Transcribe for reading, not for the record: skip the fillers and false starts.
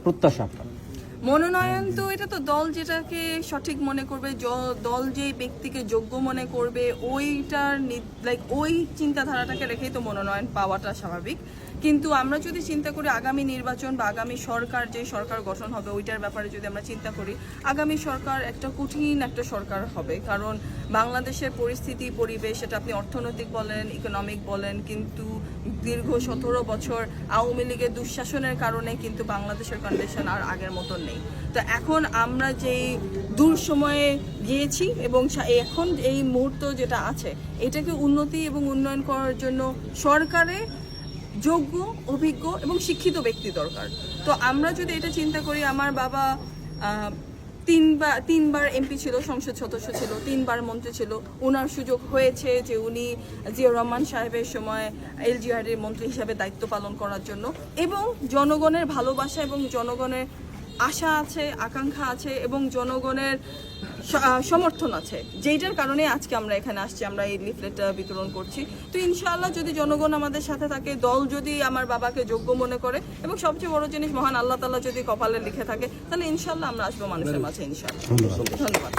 প্রত্যাশা আপনার? মনোনয়ন তো এটা তো দল যেটাকে সঠিক মনে করবে, দল যে ব্যক্তিকে যোগ্য মনে করবে ওইটার ওই চিন্তাধারাটাকে রেখেই তো মনোনয়ন পাওয়াটা স্বাভাবিক। কিন্তু আমরা যদি চিন্তা করি আগামী নির্বাচন বা আগামী সরকার, যে সরকার গঠন হবে ওইটার ব্যাপারে যদি আমরা চিন্তা করি, আগামী সরকার একটা কঠিন একটা সরকার হবে। কারণ বাংলাদেশের পরিস্থিতি পরিবেশ, এটা আপনি অর্থনৈতিক বলেন, ইকোনমিক বলেন, কিন্তু দীর্ঘ 17 বছর আওয়ামী লীগের দুঃশাসনের কারণে কিন্তু বাংলাদেশের কন্ডিশন আর আগের মতো নেই। তো এখন আমরা যেই দূর সময়ে গিয়েছি এবং এখন এই মুহূর্ত যেটা আছে এটাকে উন্নতি এবং উন্নয়ন করার জন্য সরকারে যোগ্য, অভিজ্ঞ এবং শিক্ষিত ব্যক্তি দরকার। তো আমরা যদি এটা চিন্তা করি, আমার বাবা তিনবার এমপি ছিল, সংসদ সদস্য ছিল, 3 বার মন্ত্রী ছিল, ওনার সুযোগ হয়েছে যে উনি জিয়াউর রহমান সাহেবের সময় এলজিআরডির মন্ত্রী হিসাবে দায়িত্ব পালন করার জন্য, এবং জনগণের ভালোবাসা এবং জনগণের আশা আছে, আকাঙ্ক্ষা আছে এবং জনগণের সমর্থন আছে, যেটার কারণে আজকে আমরা এখানে আসছি, আমরা এই লিফলেটটা বিতরণ করছি। তো ইনশাআল্লাহ যদি জনগণ আমাদের সাথে থাকে, দল যদি আমার বাবাকে যোগ্য মনে করে এবং সবচেয়ে বড় জিনিস মহান আল্লাহ তাআলা যদি কপালে লিখে থাকে, তাহলে ইনশাআল্লাহ আমরা আসবো মানুষের মাঝে ইনশাআল্লাহ। ধন্যবাদ।